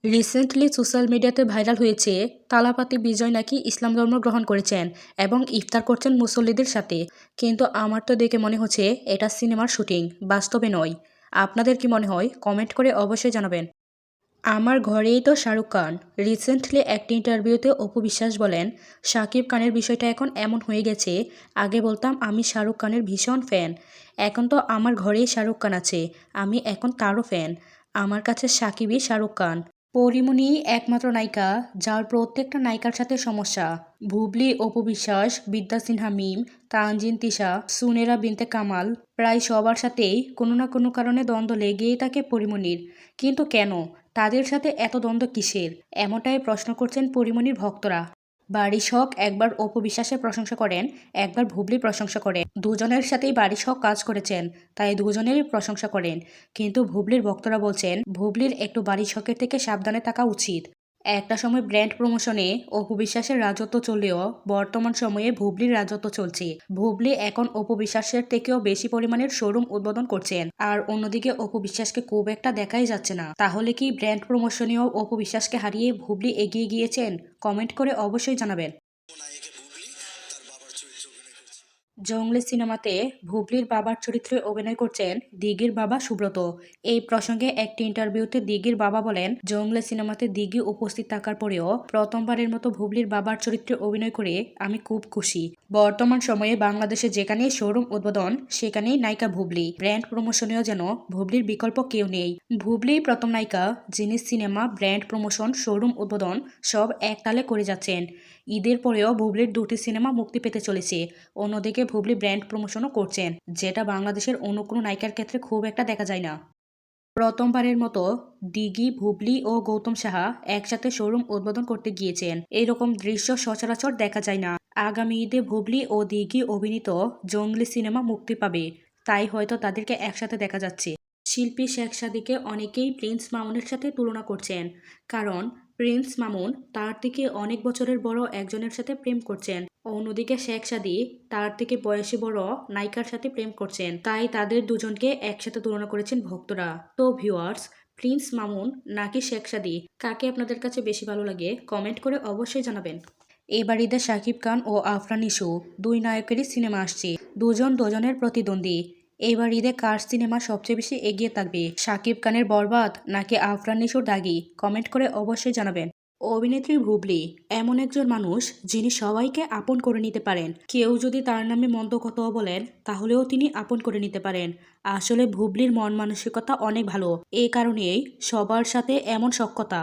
Recently social মিডিয়াতে viral হয়েছে তালাপাতি বিজয় নাকি ইসলাম ধর্ম গ্রহণ করেছেন এবং ইফতার করছেন মুসল্লিদের সাথে। কিন্তু আমার তো দেখে মনে হচ্ছে এটা সিনেমার শুটিং, বাস্তবে নয়। আপনাদের কি মনে হয়? কমেন্ট করে অবশ্যই জানাবেন। আমার ঘরেই তো শাহরুখ খান। রিসেন্টলি একটি ইন্টারভিউতে অপু বিশ্বাস বলেন, শাকিব খানের বিষয়টা এখন এমন হয়ে গেছে, আগে বলতাম আমি শাহরুখ খানের ভীষণ ফ্যান, এখন তো আমার ঘরেই শাহরুখ খান আছে, আমি এখন তারও ফ্যান। আমার কাছে সাকিবই শাহরুখ খান। পরীমণি একমাত্র নায়িকা যার প্রত্যেকটা নায়িকার সাথে সমস্যা। বুবলি, অপু বিশ্বাস, বিদ্যা সিনহা মিম, তানজিন তিশা, সুনেরা বিনতে কামাল, প্রায় সবার সাথেই কোনো না কোনো কারণে দ্বন্দ্ব লেগেই থাকে পরীমণির। কিন্তু কেন? তাদের সাথে এত দ্বন্দ্ব কিসের? এমনটাই প্রশ্ন করছেন পরীমণির ভক্তরা। বারিশ হক একবার অপু বিশ্বাসের প্রশংসা করেন, একবার বুবলির প্রশংসা করেন। দুজনের সাথেই বারিশ হক কাজ করেছেন, তাই দুজনেরই প্রশংসা করেন। কিন্তু বুবলির ভক্তরা বলছেন বুবলির একটু বারিশ হকের থেকে সাবধানে থাকা উচিত। একটা সময় ব্র্যান্ড প্রমোশনে অপু বিশ্বাসের রাজত্ব চললেও বর্তমান সময়ে বুবলির রাজত্ব চলছে। বুবলি এখন অপু বিশ্বাসের থেকেও বেশি পরিমাণের শোরুম উদ্বোধন করছেন, আর অন্যদিকে অপু বিশ্বাসকে খুব একটা দেখাই যাচ্ছে না। তাহলে কি ব্র্যান্ড প্রমোশনেও অপু বিশ্বাসকে হারিয়ে বুবলি এগিয়ে গিয়েছেন? কমেন্ট করে অবশ্যই জানাবেন। জংলি সিনেমাতে বুবলির বাবার চরিত্রে অভিনয় করছেন দিঘির বাবা সুব্রত। এই প্রসঙ্গে একটি ইন্টারভিউতে দিঘির বাবা বলেন, জংলি সিনেমাতে দিঘি উপস্থিত থাকার পরেও প্রথমবারের মতো বুবলির বাবার চরিত্রে অভিনয় করে আমি খুব খুশি। বর্তমান সময়ে বাংলাদেশে যেখানেই শোরুম উদ্বোধন সেখানেই নায়িকা বুবলি। ব্র্যান্ড প্রমোশনেও যেন বুবলির বিকল্প কেউ নেই। বুবলি প্রথম নায়িকা যিনি সিনেমা, ব্র্যান্ড প্রমোশন, শোরুম উদ্বোধন সব এক তালে করে যাচ্ছেন। ঈদের পরেও বুবলির দুটি সিনেমা মুক্তি পেতে চলেছে। অন্যদিকে বুবলি ব্র্যান্ড প্রমোশনও করছেন, যেটা বাংলাদেশের অন্য কোনো নায়িকার ক্ষেত্রে খুব একটা দেখা যায় না। প্রথমবারের মতো দিঘি, বুবলি ও গৌতম সাহা একসাথে শোরুম উদ্বোধন করতে গিয়েছেন। এইরকম দৃশ্য সচরাচর দেখা যায় না। আগামী ঈদে বুবলি ও দিঘি অভিনীত জংলি সিনেমা মুক্তি পাবে, তাই হয়তো তাদেরকে একসাথে দেখা যাচ্ছে। শিল্পী শেখ সাদীকে অনেকেই প্রিন্স মামুনের সাথে তুলনা করছেন, কারণ প্রিন্স মামুন তার থেকে অনেক বছরের বড় একজনের সাথে প্রেম করছেন। অন্যদিকে শেখ সাদী তার থেকে বয়সী বড় নায়িকার সাথে প্রেম করছেন, তাই তাদের দুজনকে একসাথে তুলনা করেছেন ভক্তরা। তো ভিউয়ার্স, প্রিন্স মামুন নাকি শেখ সাদী, কাকে আপনাদের কাছে বেশি ভালো লাগে? কমেন্ট করে অবশ্যই জানাবেন। এবার ঈদে শাকিব খান ও আফরান নিশো দুই নায়কেরই সিনেমা আসছে, দুজন দুজনের প্রতিদ্বন্দ্বী। এবার ঈদে কার সিনেমা সবচেয়ে বেশি এগিয়ে থাকবে? শাকিব খানের বরবাদ নাকি আফরান নিশোর দাগি? কমেন্ট করে অবশ্যই জানাবেন। অভিনেত্রী বুবলি এমন একজন মানুষ যিনি সবাইকে আপন করে নিতে পারেন। কেউ যদি তার নামে মন্দ কথাও বলেন তাহলেও তিনি আপন করে নিতে পারেন। আসলে বুবলির মন মানসিকতা অনেক ভালো, এই কারণেই সবার সাথে এমন সখ্যতা।